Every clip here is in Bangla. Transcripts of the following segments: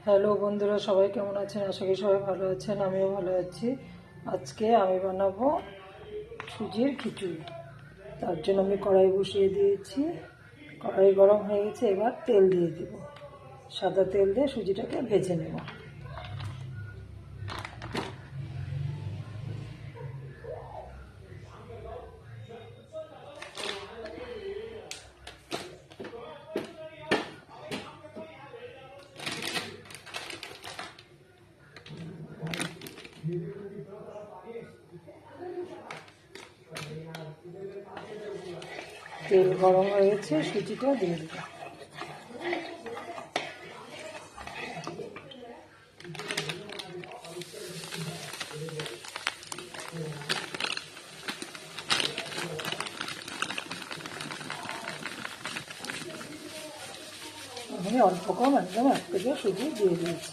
হ্যালো বন্ধুরা, সবাই কেমন আছেন? আশা করি সবাই ভালো আছেন, আমিও ভালো আছি। আজকে আমি বানাবো সুজির খিচুড়ি। তার জন্য আমি কড়াই বসিয়ে দিয়েছি। কড়াই গরম হয়ে গেছে, এবার তেল দিয়ে দেব। সাদা তেল দিয়ে সুজিটাকে ভেজে নেব। তেল গরম হয়ে গেছে, সুজিটা দিয়ে দেব। আমি অল্প কম একদম 1 কেজি সুজি দিয়ে দিয়েছি।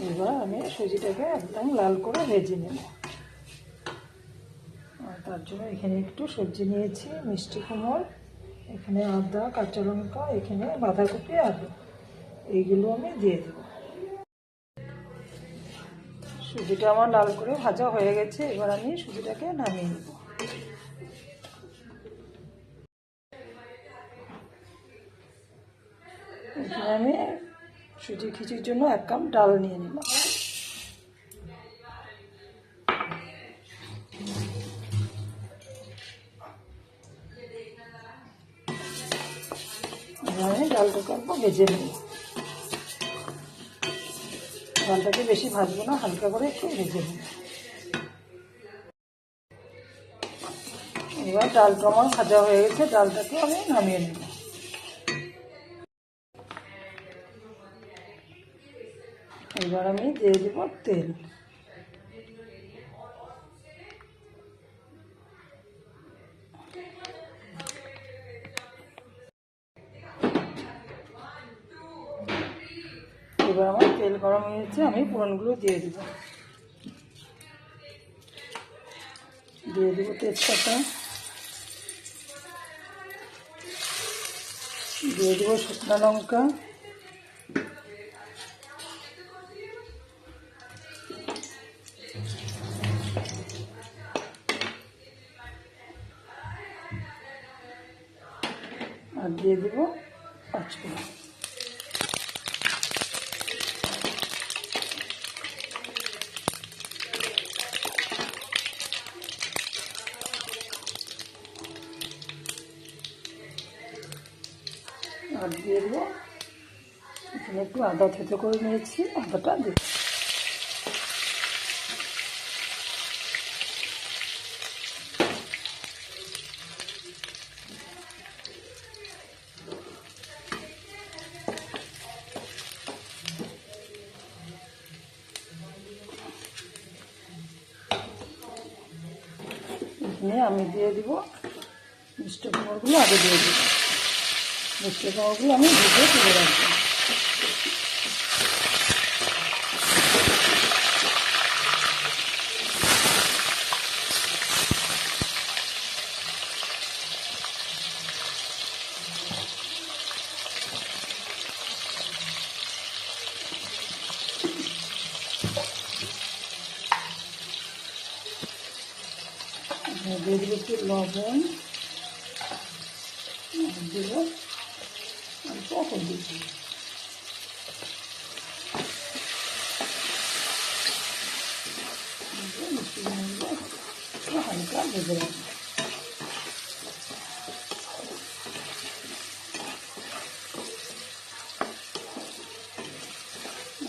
এবার আমি সুজিটাকে একদম লাল করে ভেজে নেব। তার জন্য এখানে একটু সবজি নিয়েছি, মিষ্টি কুমড়, এখানে আদা, কাঁচা লঙ্কা, এখানে বাঁধাকপি, আলু, এইগুলো আমি দিয়ে দেব। সুজিটা আমার লাল করে ভাজা হয়ে গেছে, এবার আমি সুজিটাকে নামিয়ে নেব। এখানে আমি সুজি খিচুড়ির জন্য 1 কাপ ডাল নিয়ে নিলাম। আমি ডালটাকে অল্প ভেজে নেব। ডালটাকে বেশি ভাজবো না, হালকা করে একটু ভেজে নেব। এবার ডালটা আমার ভাজা হয়ে গেছে, ডালটাকে আমি নামিয়ে নেব। এবার আমি দিয়ে দেবো তেল। এবার আমার তেল গরম হয়ে গেছে, আমি ফোড়নগুলো দিয়ে দেবো। দিয়ে দেবো তেজপাতা, দিয়ে দেবো শুকনো লঙ্কা, আর দিয়ে দেবো পাঁচফোড়ন। আর দিয়ে দেবো এখানে একটু আদা থেতো করে নিয়েছি, আদাটা দিয়ে এখানে আমি দিয়ে দেবো মিষ্টি কুমড়োগুলো। আগে দিয়ে দেবো মিষ্টি কুমড়োগুলো, আমি ভেজে তুলে রাখবো। দিয়ে দেবো একটু লবণ, দেবো অল্প হলুদ, মিষ্টি কুমড়োগুলো হালকা ভেজে রাখবো।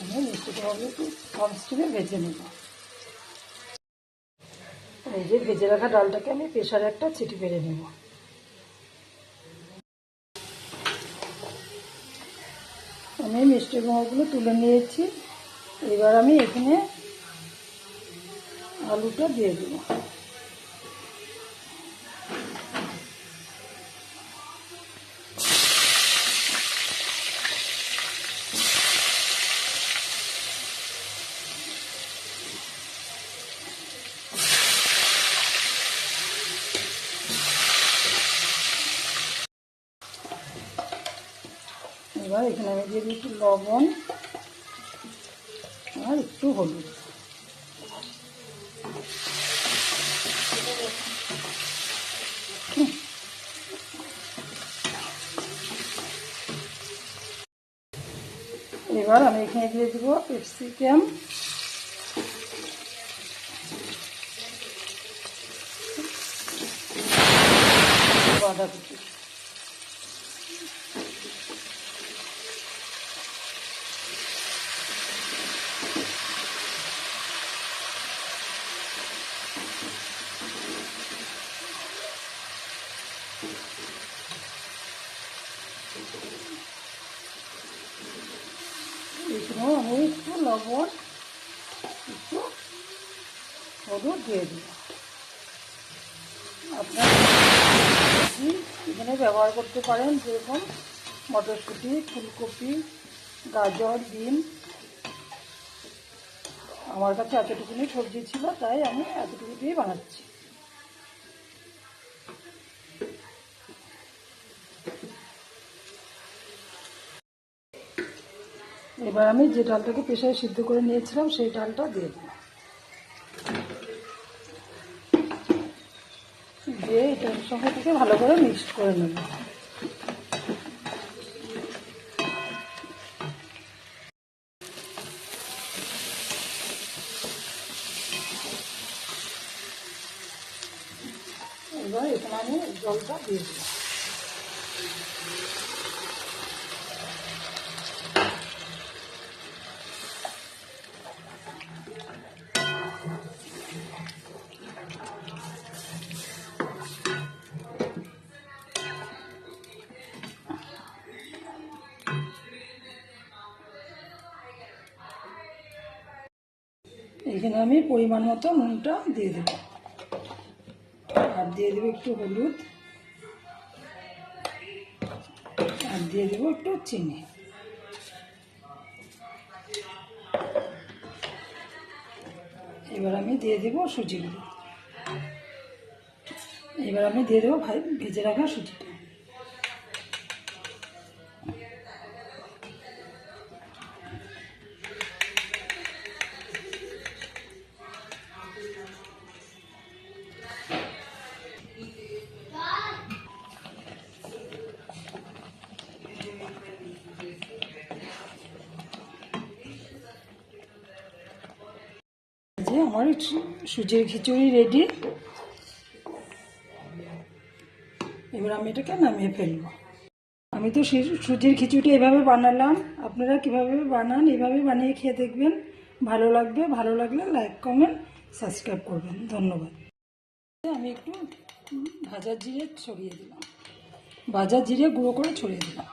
আমি মিষ্টি কুমড়োগুলো একটু কম স্টিমে ভেজে নেব। এই যে ভেজে রাখা ডালটাকে আমি প্রেসারে একটা সিটি মেরে নেব। আমি মিষ্টি কুমড়োগুলো তুলে নিয়েছি, এবার আমি এখানে আলুটা দিয়ে দেবো। এবার এখানে আমি দিয়ে দিই একটু লবণ আর একটু হলুদ। এবার আমি এখানে দিয়ে দেবো ক্যাপসিকাম, বাঁধাকপি। এখানেও আমি একটু লবণ একটু হলুদ দিয়ে দিই। আপনারা এখানে ব্যবহার করতে পারেন, যেরকম মটরশুঁটি, ফুলকপি, গাজর, বিন। আমার কাছে এতটুকুনি সবজি ছিল, তাই আমি এতটুকু দিয়ে বানাচ্ছি। এবার আমি যে ডালটাকে প্রেসারে সিদ্ধ করে নিয়েছিলাম সেই ডালটা দিয়ে দেব, দিয়ে এটার সঙ্গে থেকে ভালো করে মিক্স করে নেব। এবার এখানে আমি জলটা দিয়ে দেব। এখানে আমি পরিমাণ মতো নুনটা দিয়ে দেব, আর দিয়ে দেবো একটু হলুদ, আর দিয়ে দেবো একটু চিনি। এবার আমি দিয়ে দেবো সুজিগুলো। এবার আমি দিয়ে দেবো ভেজে রাখা সুজিটা। যে আমার সুজির খিচুড়ি রেডি। এবার আমি এটাকে নামিয়ে ফেলবো। আমি তো সুজির খিচুড়ি এভাবে বানালাম, আপনারা কিভাবে বানান এভাবে বানিয়ে খেয়ে দেখবেন, ভালো লাগবে। ভালো লাগলে লাইক, কমেন্ট, সাবস্ক্রাইব করবেন। ধন্যবাদ। আমি একটু ভাজা জিরে ছড়িয়ে দিলাম, ভাজা জিরে গুঁড়ো করে ছড়িয়ে দিলাম।